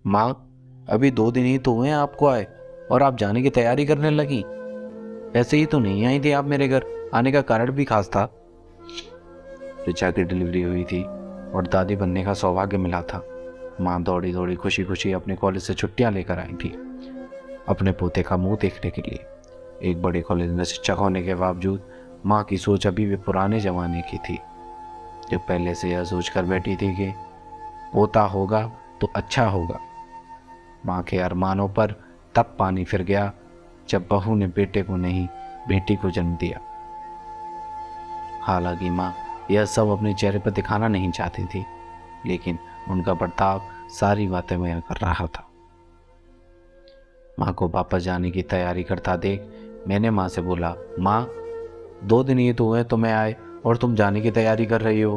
माँ, अभी 2 दिन ही तो हुए हैं आपको आए और आप जाने की तैयारी करने लगी। ऐसे ही तो नहीं आई थी आप मेरे घर, आने का कारण भी खास था। ऋचा की डिलीवरी हुई थी और दादी बनने का सौभाग्य मिला था। माँ दौड़ी दौड़ी खुशी खुशी अपने कॉलेज से छुट्टियां लेकर आई थी, अपने पोते का मुंह देखने के लिए। एक बड़े कॉलेज में शिक्षक होने के बावजूद माँ की सोच अभी भी पुराने जमाने की थी, जो पहले से यह सोच कर बैठी थी कि पोता होगा तो अच्छा होगा। माँ के अरमानों पर तब पानी फिर गया जब बहू ने बेटे को नहीं, बेटी को जन्म दिया। हालांकि माँ यह सब अपने चेहरे पर दिखाना नहीं चाहती थी, लेकिन उनका बर्ताव सारी बातें बयां कर रहा था। माँ को वापस जाने की तैयारी करता देख मैंने माँ से बोला, माँ, 2 दिन ही तो हुए तुम्हें आए और तुम जाने की तैयारी कर रही हो।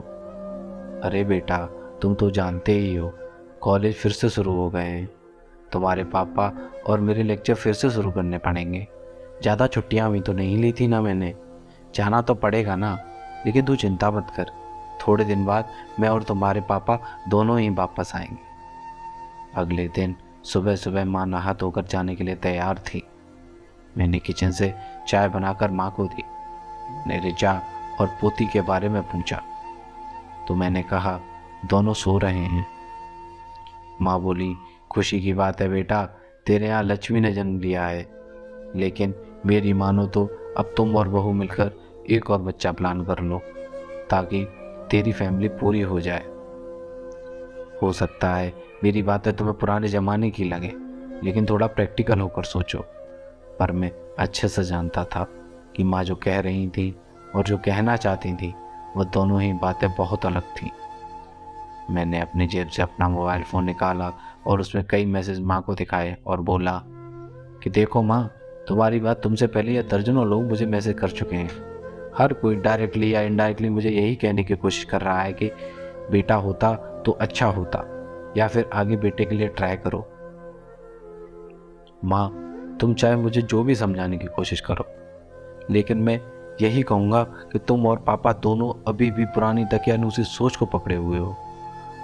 अरे बेटा, तुम तो जानते ही हो, कॉलेज फिर से शुरू हो गए हैं। तुम्हारे पापा और मेरे लेक्चर फिर से शुरू करने पड़ेंगे। ज़्यादा छुट्टियाँ भी तो नहीं ली थी ना मैंने। जाना तो पड़ेगा ना, लेकिन तू चिंता मत कर। थोड़े दिन बाद मैं और तुम्हारे पापा दोनों ही वापस आएंगे। अगले दिन सुबह सुबह माँ नहा धोकर जाने के लिए तैयार थी। मैंने किचन से चाय बनाकर माँ को दी। मैंने रिचा और पोती के बारे में पूछा तो मैंने कहा, दोनों सो रहे हैं। माँ बोली, खुशी की बात है बेटा, तेरे यहाँ लक्ष्मी ने जन्म लिया है। लेकिन मेरी मानो तो अब तुम और बहू मिलकर एक और बच्चा प्लान कर लो, ताकि तेरी फैमिली पूरी हो जाए। हो सकता है मेरी बातें तुम्हें पुराने ज़माने की लगे, लेकिन थोड़ा प्रैक्टिकल होकर सोचो। पर मैं अच्छे से जानता था कि माँ जो कह रही थी और जो कहना चाहती थी, वह दोनों ही बातें बहुत अलग थीं। मैंने अपनी जेब से अपना मोबाइल फ़ोन निकाला और उसमें कई मैसेज माँ को दिखाए और बोला कि देखो माँ, तुम्हारी बात तुमसे पहले या दर्जनों लोग मुझे मैसेज कर चुके हैं। हर कोई डायरेक्टली या इनडायरेक्टली मुझे यही कहने की कोशिश कर रहा है कि बेटा होता तो अच्छा होता, या फिर आगे बेटे के लिए ट्राई करो। माँ, तुम चाहे मुझे जो भी समझाने की कोशिश करो, लेकिन मैं यही कहूँगा कि तुम और पापा दोनों अभी भी पुरानी दकियानूसी सोच को पकड़े हुए हो।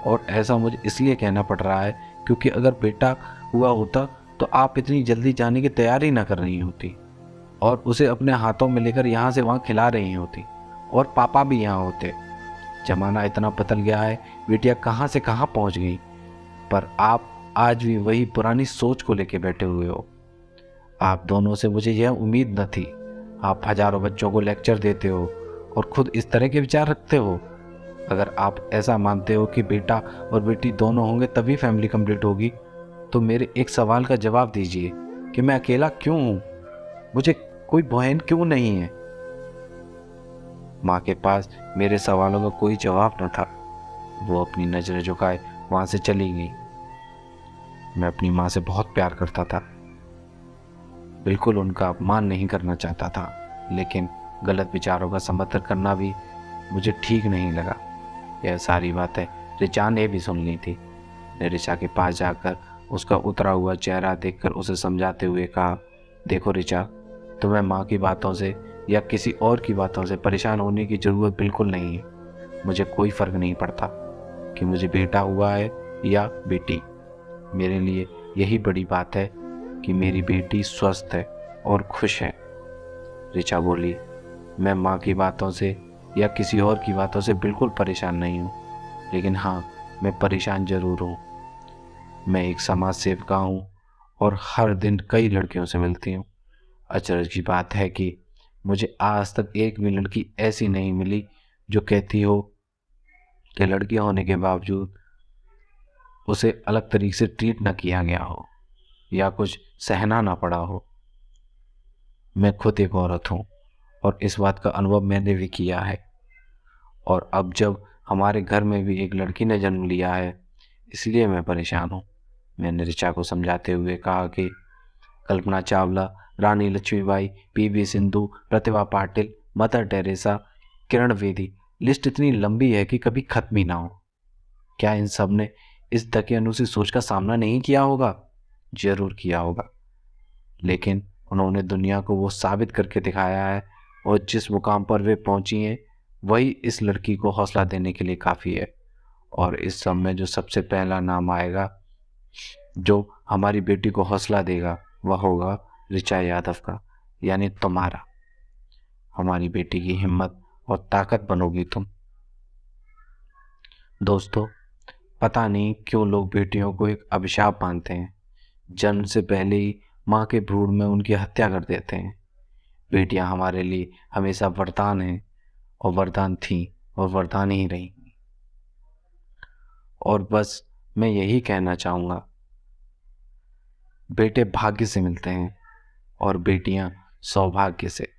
और ऐसा मुझे इसलिए कहना पड़ रहा है क्योंकि अगर बेटा हुआ होता तो आप इतनी जल्दी जाने की तैयारी ना कर रही होती और उसे अपने हाथों में लेकर यहाँ से वहाँ खिला रही होती, और पापा भी यहाँ होते। जमाना इतना बदल गया है, बेटियाँ कहाँ से कहाँ पहुँच गई, पर आप आज भी वही पुरानी सोच को लेके बैठे हुए हो। आप दोनों से मुझे यह उम्मीद न थी। आप हजारों बच्चों को लेक्चर देते हो और खुद इस तरह के विचार रखते हो। अगर आप ऐसा मानते हो कि बेटा और बेटी दोनों होंगे तभी फैमिली कंप्लीट होगी, तो मेरे एक सवाल का जवाब दीजिए कि मैं अकेला क्यों हूँ? मुझे कोई बहन क्यों नहीं है? माँ के पास मेरे सवालों का कोई जवाब न था। वो अपनी नजरें झुकाए वहां से चली गई। मैं अपनी माँ से बहुत प्यार करता था, बिल्कुल उनका अपमान नहीं करना चाहता था, लेकिन गलत विचारों का समर्थन करना भी मुझे ठीक नहीं लगा। यह सारी बातें रिचा ने भी सुन ली थी। ने रिचा के पास जाकर उसका उतरा हुआ चेहरा देखकर उसे समझाते हुए कहा, देखो रिचा, तुम्हें माँ की बातों से या किसी और की बातों से परेशान होने की ज़रूरत बिल्कुल नहीं है। मुझे कोई फ़र्क नहीं पड़ता कि मुझे बेटा हुआ है या बेटी। मेरे लिए यही बड़ी बात है कि मेरी बेटी स्वस्थ है और खुश है। रिचा बोली, मैं माँ की बातों से या किसी और की बातों से बिल्कुल परेशान नहीं हूँ, लेकिन हाँ, मैं परेशान ज़रूर हूँ। मैं एक समाज सेविका हूँ और हर दिन कई लड़कियों से मिलती हूँ। अचरज की बात है कि मुझे आज तक एक भी लड़की ऐसी नहीं मिली जो कहती हो कि लड़कियां होने के बावजूद उसे अलग तरीके से ट्रीट ना किया गया हो या कुछ सहना ना पड़ा हो। मैं खुद एक औरत हूँ और इस बात का अनुभव मैंने भी किया है। और अब जब हमारे घर में भी एक लड़की ने जन्म लिया है, इसलिए मैं परेशान हूँ। मैंने ऋचा को समझाते हुए कहा कि कल्पना चावला, रानी Lakshmibai, PV Sindhu, Pratibha Patil, mother Teresa, Kiran Bedi, list इतनी लंबी है कि कभी खत्म ही ना हो। क्या इन सब ने इस दकियानूसी सोच का सामना नहीं किया होगा? जरूर किया होगा, लेकिन उन्होंने दुनिया को वो साबित करके दिखाया है, और जिस मुकाम पर वे पहुंची हैं वही इस लड़की को हौसला देने के लिए काफ़ी है। और इस सब में जो सबसे पहला नाम आएगा जो हमारी बेटी को हौसला देगा वह होगा ऋचा यादव का, यानी तुम्हारा। हमारी बेटी की हिम्मत और ताकत बनोगी तुम। दोस्तों, पता नहीं क्यों लोग बेटियों को एक अभिशाप मानते हैं। जन्म से पहले ही माँ के भ्रूण में उनकी हत्या कर देते हैं। बेटियां हमारे लिए हमेशा वरदान हैं, और वरदान थी और वरदान ही रही। और बस मैं यही कहना चाहूँगा, बेटे भाग्य से मिलते हैं और बेटियां सौभाग्य से।